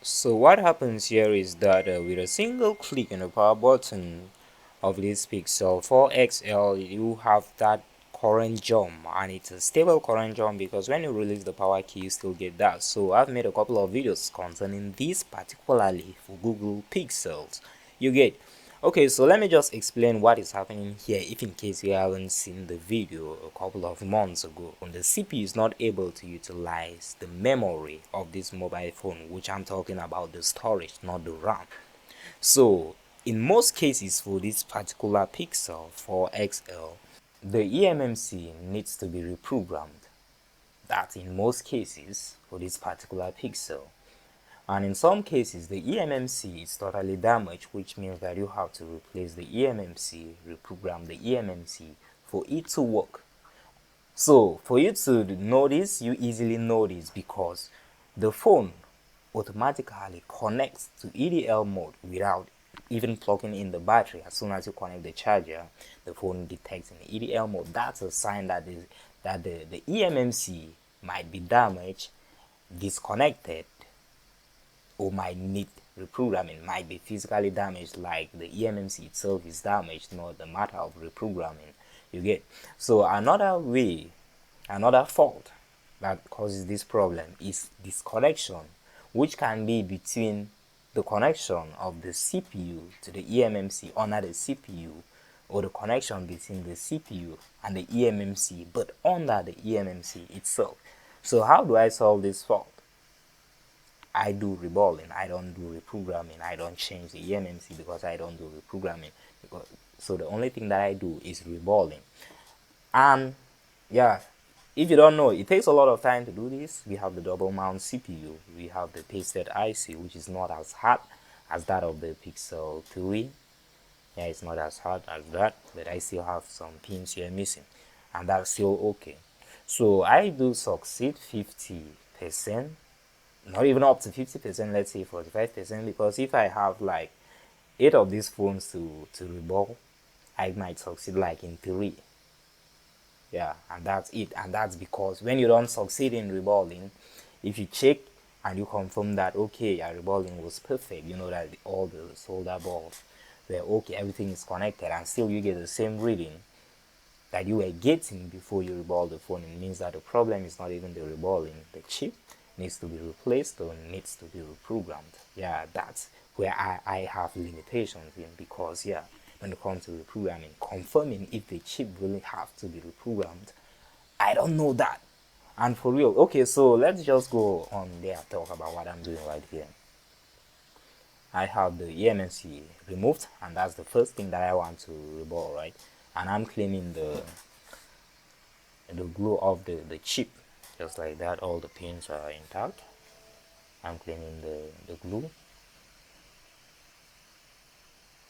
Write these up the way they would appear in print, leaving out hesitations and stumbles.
So what happens here is that with a single click on the power button of this Pixel 4 XL, you have that current jump, and it's a stable current jump because when you release the power key you still get that. So I've made a couple of videos concerning this, particularly for Google Pixels. You get. Okay, so let me just explain what is happening here if in case you haven't seen the video a couple of months ago. When the CPU is not able to utilize the memory of this mobile phone, which I'm talking about the storage, not the RAM. So in most cases for this particular Pixel 4 XL, the eMMC needs to be reprogrammed. That in most cases for this particular Pixel. And in some cases the eMMC is totally damaged, which means that you have to replace the eMMC, reprogram the eMMC for it to work. So for you to notice, you easily notice because the phone automatically connects to EDL mode without even plugging in the battery. As soon as you connect the charger, the phone detects in the EDL mode. That's a sign that the eMMC might be damaged, disconnected, or might need reprogramming, might be physically damaged, like the eMMC itself is damaged, not the matter of reprogramming. You get. So another fault that causes this problem is disconnection, which can be between the connection of the CPU to the eMMC under the CPU, or the connection between the CPU and the eMMC but under the eMMC itself. So how do I solve this fault? I do reballing, I don't do reprogramming, I don't change the eMMC because I don't do reprogramming. So the only thing that I do is reballing. And yeah, if you don't know, it takes a lot of time to do this. We have the double mount CPU, we have the pasted IC, which is not as hard as that of the Pixel 3. Yeah, it's not as hard as that, but I still have some pins here missing, and that's still okay. So I do succeed 50%, not even up to 50%, let's say 45%, because if I have like 8 of these phones to reball, I might succeed like in 3. Yeah, and that's it. And that's because when you don't succeed in reballing, if you check and you confirm that okay, your reballing was perfect, you know that all the solder balls were okay, everything is connected, and still you get the same reading that you were getting before you reball the phone, it means that the problem is not even the reballing. The chip needs to be replaced or needs to be reprogrammed. Yeah, that's where I have limitations in, because yeah, when it comes to reprogramming, confirming if the chip really have to be reprogrammed, I don't know that. And for real, okay, so let's just go on there and talk about what I'm doing right here. I have the eMMC removed, and that's the first thing that I want to reball, right? And I'm cleaning the glue of the chip, just like that. All the pins are intact. I'm cleaning the glue.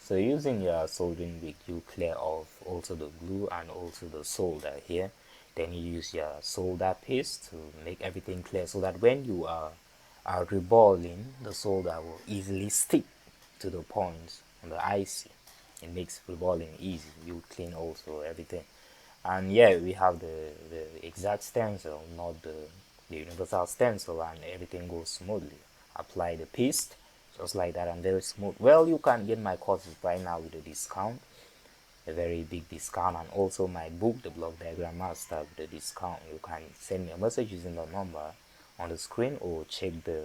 So using your soldering bit, you clear off also the glue and also the solder here. Then you use your solder paste to make everything clear, so that when you are reballing, the solder will easily stick to the points on the IC. It makes reballing easy. You clean also everything. And yeah, we have the exact stencil, not the universal stencil, and everything goes smoothly. Apply the paste just like that, and very smooth. Well, you can get my courses right now with a discount, a very big discount, and also my book, the Block Diagram Master, with a discount. You can send me a message using the number on the screen, or check the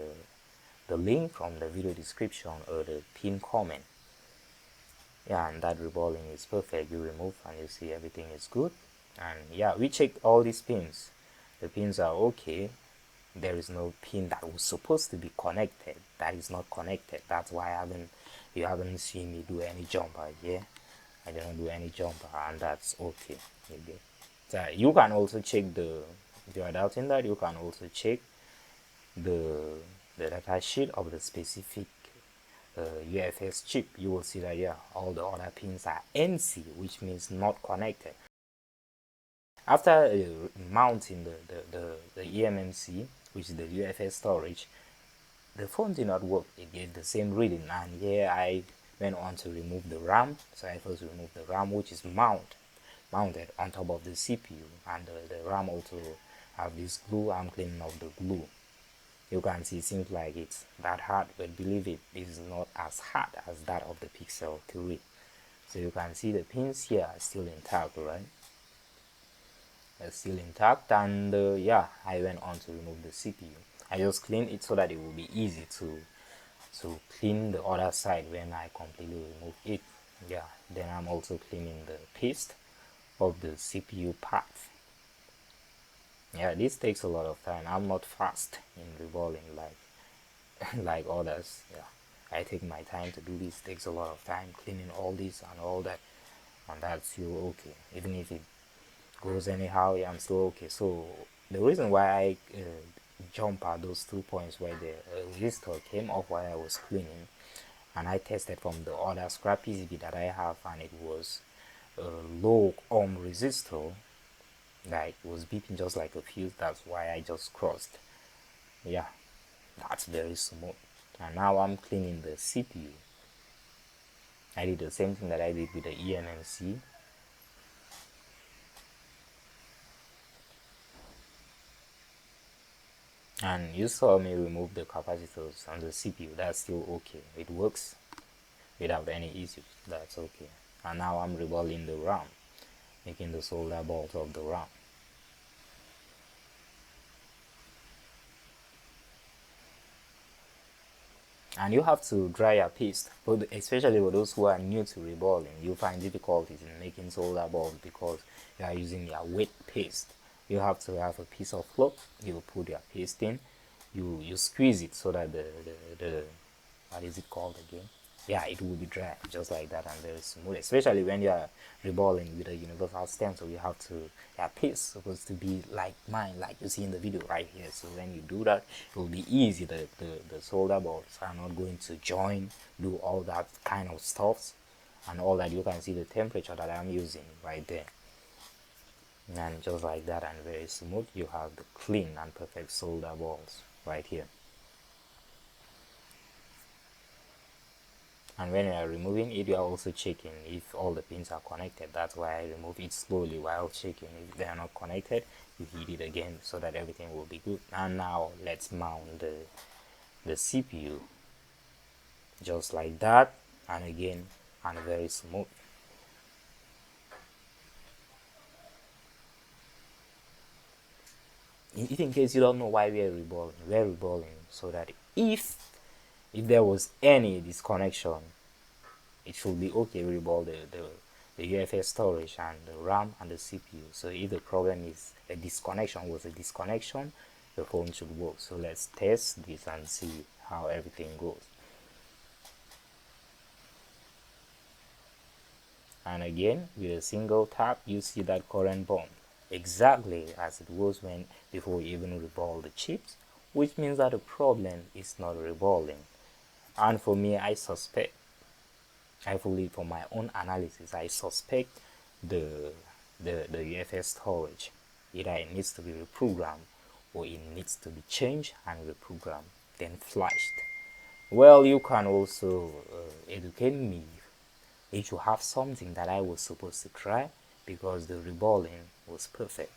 link from the video description or the pinned comment. Yeah, and that reballing is perfect. You remove and you see everything is good. And yeah, we checked all these pins. The pins are okay. There is no pin that was supposed to be connected that is not connected. That's why you haven't seen me do any jumper here. I didn't do any jumper, and that's okay. So you can also check if you are doubting that, you can also check the data sheet of the specific UFS chip. You will see that yeah, all the other pins are NC, which means not connected. After mounting the eMMC, which is the UFS storage, the phone did not work. It gave the same reading, and here I went on to remove the RAM. So I first removed the RAM, which is mounted on top of the CPU, and the RAM also have this glue. I'm cleaning off the glue. You can see it seems like it's that hard, but believe it is not as hard as that of the Pixel 3. So you can see the pins here are still intact, right? They're still intact, and yeah, I went on to remove the CPU. I just cleaned it so that it will be easy to clean the other side when I completely remove it. Yeah, then I'm also cleaning the paste of the CPU path. Yeah, this takes a lot of time. I'm not fast in reballing like like others. Yeah, I take my time to do this. It takes a lot of time cleaning all this and all that, and that's still okay. Even if it goes anyhow, yeah, I'm still okay. So the reason why I jump at those 2 points where the resistor came off while I was cleaning, and I tested from the other scrap PCB that I have, and it was a low ohm resistor, like it was beeping just like a fuse. That's why I just crossed. Yeah, that's very smooth. And now I'm cleaning the CPU. I did the same thing that I did with the eMMC. And you saw me remove the capacitors on the CPU. That's still okay. It works without any issues. That's okay. And now I'm reballing the RAM, making the solder bolt of the RAM. And you have to dry your paste, but especially for those who are new to reballing, you find difficulties in making solder balls because you are using your wet paste. You have to have a piece of cloth, you put your paste in, you squeeze it so that the what is it called again, yeah, it will be dry just like that and very smooth, especially when you are reballing with a universal stem. So you have to, your paste supposed to be like mine, like you see in the video right here. So when you do that, it will be easy. The solder bolts are not going to join, do all that kind of stuff and all that. You can see the temperature that I'm using right there, and just like that and very smooth, you have the clean and perfect solder balls right here. And when you are removing it, you are also checking if all the pins are connected. That's why I remove it slowly while checking. If they are not connected, you hit it again so that everything will be good. And now let's mount the CPU just like that, and again, and very smooth. If in case you don't know why we're reballing so that if there was any disconnection, it should be okay. We reball the UFS storage and the RAM and the CPU. So if the problem is a disconnection, the phone should work. So let's test this and see how everything goes. And again, with a single tap, you see that current bump exactly as it was when before you even reball the chips, which means that the problem is not reballing. And for me, I suspect, for my own analysis, I suspect the UFS storage, either it needs to be reprogrammed or it needs to be changed and reprogrammed, then flashed. Well, you can also educate me if you have something that I was supposed to try, because the reballing was perfect.